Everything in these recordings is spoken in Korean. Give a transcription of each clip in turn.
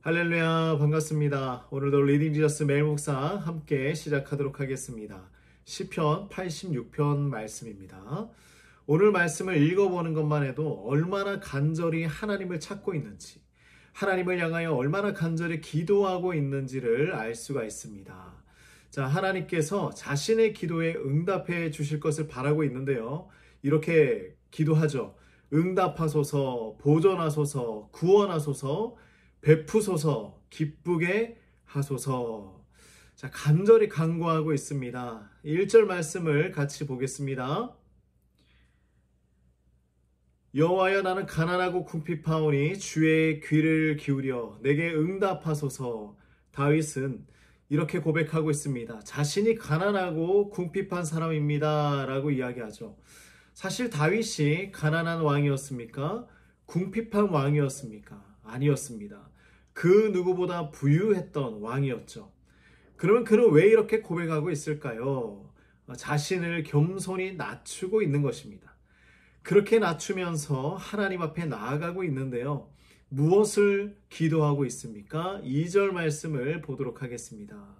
할렐루야, 반갑습니다. 오늘도 리딩 지저스 매일 묵상 함께 시작하도록 하겠습니다. 시편 86편 말씀입니다. 오늘 말씀을 읽어보는 것만 해도 얼마나 간절히 하나님을 찾고 있는지, 하나님을 향하여 얼마나 간절히 기도하고 있는지를 알 수가 있습니다. 자, 하나님께서 자신의 기도에 응답해 주실 것을 바라고 있는데요. 이렇게 기도하죠. 응답하소서, 보존하소서, 구원하소서, 베푸소서, 기쁘게 하소서. 자, 간절히 간구하고 있습니다. 1절 말씀을 같이 보겠습니다. 여호와여, 나는 가난하고 궁핍하오니 주의 귀를 기울여 내게 응답하소서. 다윗은 이렇게 고백하고 있습니다. 자신이 가난하고 궁핍한 사람입니다 라고 이야기하죠. 사실 다윗이 가난한 왕이었습니까? 궁핍한 왕이었습니까? 아니었습니다. 그 누구보다 부유했던 왕이었죠. 그러면 그는 왜 이렇게 고백하고 있을까요? 자신을 겸손히 낮추고 있는 것입니다. 그렇게 낮추면서 하나님 앞에 나아가고 있는데요. 무엇을 기도하고 있습니까? 2절 말씀을 보도록 하겠습니다.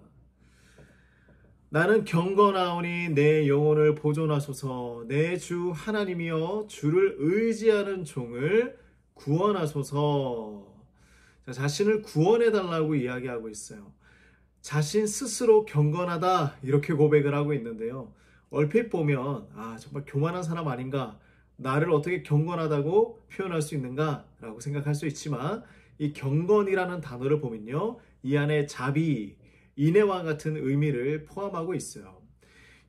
나는 경건하오니 내 영혼을 보존하소서. 내 주 하나님이여, 주를 의지하는 종을 구원하소서. 자신을 구원해달라고 이야기하고 있어요. 자신 스스로 경건하다 이렇게 고백을 하고 있는데요. 얼핏 보면 정말 교만한 사람 아닌가, 나를 어떻게 경건하다고 표현할 수 있는가 라고 생각할 수 있지만, 이 경건이라는 단어를 보면요, 이 안에 자비, 인애와 같은 의미를 포함하고 있어요.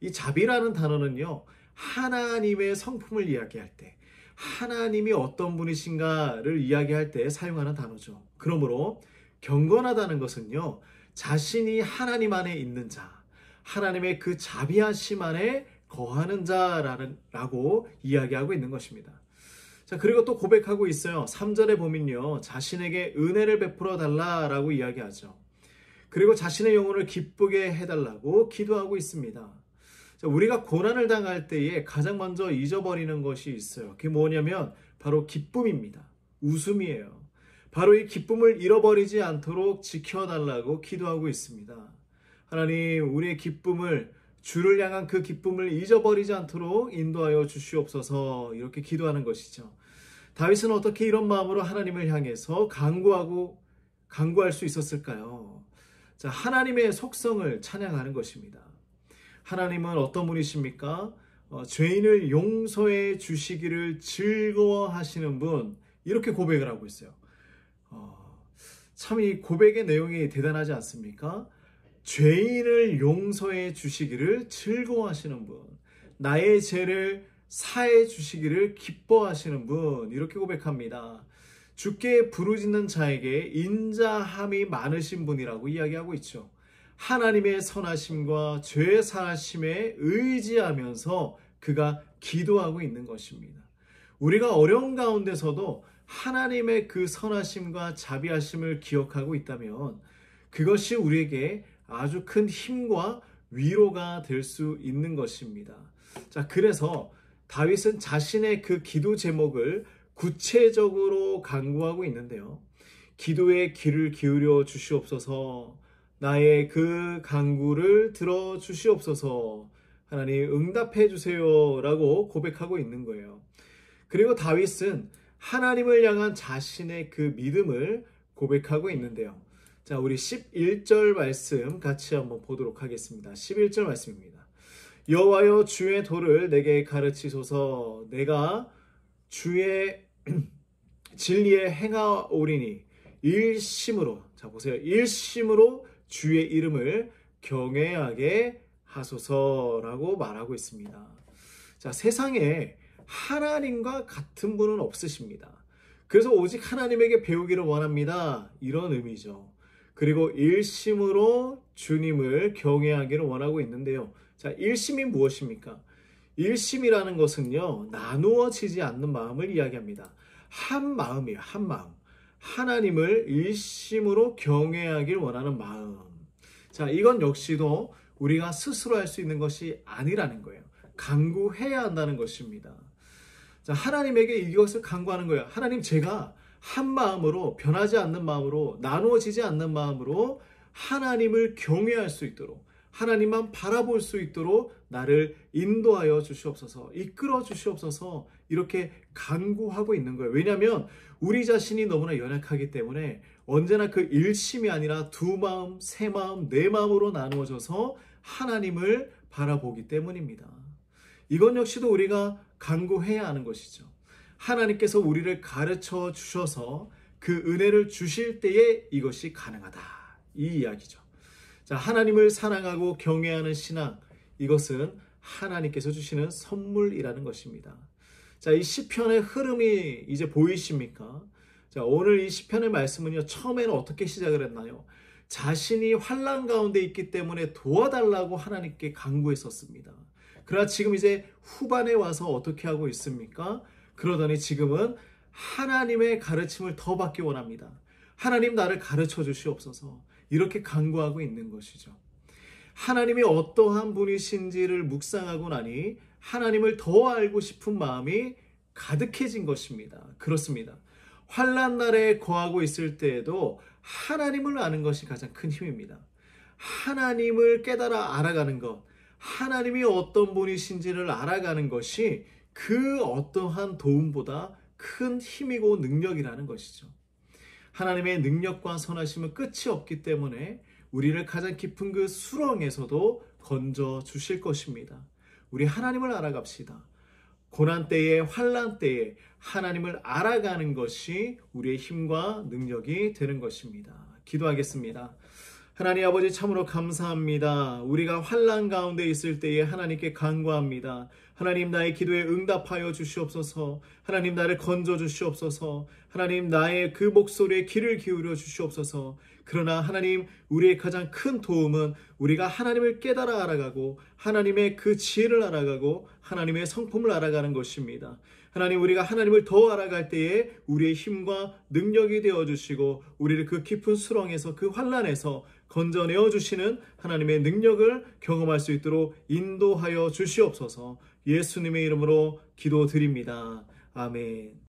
이 자비라는 단어는요, 하나님의 성품을 이야기할 때, 하나님이 어떤 분이신가를 이야기할 때 사용하는 단어죠. 그러므로 경건하다는 것은요, 자신이 하나님 안에 있는 자, 하나님의 그 자비하심 안에 거하는 자라고 이야기하고 있는 것입니다. 자, 그리고 또 고백하고 있어요. 3절에 보면요, 자신에게 은혜를 베풀어 달라라고 이야기하죠. 그리고 자신의 영혼을 기쁘게 해달라고 기도하고 있습니다. 우리가 고난을 당할 때에 가장 먼저 잊어버리는 것이 있어요. 그게 뭐냐면 바로 기쁨입니다. 웃음이에요. 바로 이 기쁨을 잃어버리지 않도록 지켜달라고 기도하고 있습니다. 하나님, 우리의 기쁨을, 주를 향한 그 기쁨을 잊어버리지 않도록 인도하여 주시옵소서, 이렇게 기도하는 것이죠. 다윗은 어떻게 이런 마음으로 하나님을 향해서 간구할 수 있었을까요? 자, 하나님의 속성을 찬양하는 것입니다. 하나님은 어떤 분이십니까? 죄인을 용서해 주시기를 즐거워하시는 분, 이렇게 고백을 하고 있어요. 참 이 고백의 내용이 대단하지 않습니까? 죄인을 용서해 주시기를 즐거워하시는 분, 나의 죄를 사해 주시기를 기뻐하시는 분, 이렇게 고백합니다. 주께 부르짖는 자에게 인자함이 많으신 분이라고 이야기하고 있죠. 하나님의 선하심과 죄 사하심에 의지하면서 그가 기도하고 있는 것입니다. 우리가 어려운 가운데서도 하나님의 그 선하심과 자비하심을 기억하고 있다면 그것이 우리에게 아주 큰 힘과 위로가 될 수 있는 것입니다. 자, 그래서 다윗은 자신의 그 기도 제목을 구체적으로 간구하고 있는데요. 기도에 귀를 기울여 주시옵소서. 나의 그 간구를 들어 주시옵소서. 하나님, 응답해 주세요 라고 고백하고 있는 거예요. 그리고 다윗은 하나님을 향한 자신의 그 믿음을 고백하고 있는데요. 자, 우리 11절 말씀 같이 한번 보도록 하겠습니다. 11절 말씀입니다. 여호와여, 주의 도를 내게 가르치소서. 내가 주의 진리에 행하오리니 일심으로, 자 보세요, 일심으로 주의 이름을 경외하게 하소서라고 말하고 있습니다. 자, 세상에 하나님과 같은 분은 없으십니다. 그래서 오직 하나님에게 배우기를 원합니다, 이런 의미죠. 그리고 일심으로 주님을 경외하기를 원하고 있는데요. 자, 일심이 무엇입니까? 일심이라는 것은요, 나누어지지 않는 마음을 이야기합니다. 한 마음이에요, 한 마음. 하나님을 일심으로 경외하길 원하는 마음. 자, 이건 역시도 우리가 스스로 할 수 있는 것이 아니라는 거예요. 간구해야 한다는 것입니다. 자, 하나님에게 이것을 간구하는 거예요. 하나님, 제가 한 마음으로, 변하지 않는 마음으로, 나누어지지 않는 마음으로 하나님을 경외할 수 있도록, 하나님만 바라볼 수 있도록 나를 인도하여 주시옵소서, 이끌어 주시옵소서, 이렇게 간구하고 있는 거예요. 왜냐하면 우리 자신이 너무나 연약하기 때문에 언제나 그 일심이 아니라 두 마음, 세 마음, 네 마음으로 나누어져서 하나님을 바라보기 때문입니다. 이건 역시도 우리가 간구해야 하는 것이죠. 하나님께서 우리를 가르쳐 주셔서 그 은혜를 주실 때에 이것이 가능하다, 이 이야기죠. 자, 하나님을 사랑하고 경외하는 신앙, 이것은 하나님께서 주시는 선물이라는 것입니다. 자, 이 시편의 흐름이 이제 보이십니까? 자, 오늘 이 시편의 말씀은요, 처음에는 어떻게 시작을 했나요? 자신이 환난 가운데 있기 때문에 도와달라고 하나님께 간구했었습니다. 그러나 지금 이제 후반에 와서 어떻게 하고 있습니까? 그러더니 지금은 하나님의 가르침을 더 받기 원합니다. 하나님, 나를 가르쳐 주시옵소서, 이렇게 간구하고 있는 것이죠. 하나님이 어떠한 분이신지를 묵상하고 나니 하나님을 더 알고 싶은 마음이 가득해진 것입니다. 그렇습니다. 환난 날에 거하고 있을 때에도 하나님을 아는 것이 가장 큰 힘입니다. 하나님을 깨달아 알아가는 것, 하나님이 어떤 분이신지를 알아가는 것이 그 어떠한 도움보다 큰 힘이고 능력이라는 것이죠. 하나님의 능력과 선하심은 끝이 없기 때문에 우리를 가장 깊은 그 수렁에서도 건져 주실 것입니다. 우리 하나님을 알아갑시다. 고난 때에, 환난 때에 하나님을 알아가는 것이 우리의 힘과 능력이 되는 것입니다. 기도하겠습니다. 하나님 아버지, 참으로 감사합니다. 우리가 환난 가운데 있을 때에 하나님께 간구합니다. 하나님, 나의 기도에 응답하여 주시옵소서. 하나님, 나를 건져 주시옵소서. 하나님, 나의 그 목소리에 귀를 기울여 주시옵소서. 그러나 하나님, 우리의 가장 큰 도움은 우리가 하나님을 깨달아 알아가고 하나님의 그 지혜를 알아가고 하나님의 성품을 알아가는 것입니다. 하나님, 우리가 하나님을 더 알아갈 때에 우리의 힘과 능력이 되어주시고 우리를 그 깊은 수렁에서, 그 환난에서 건져내어 주시는 하나님의 능력을 경험할 수 있도록 인도하여 주시옵소서. 예수님의 이름으로 기도드립니다. 아멘.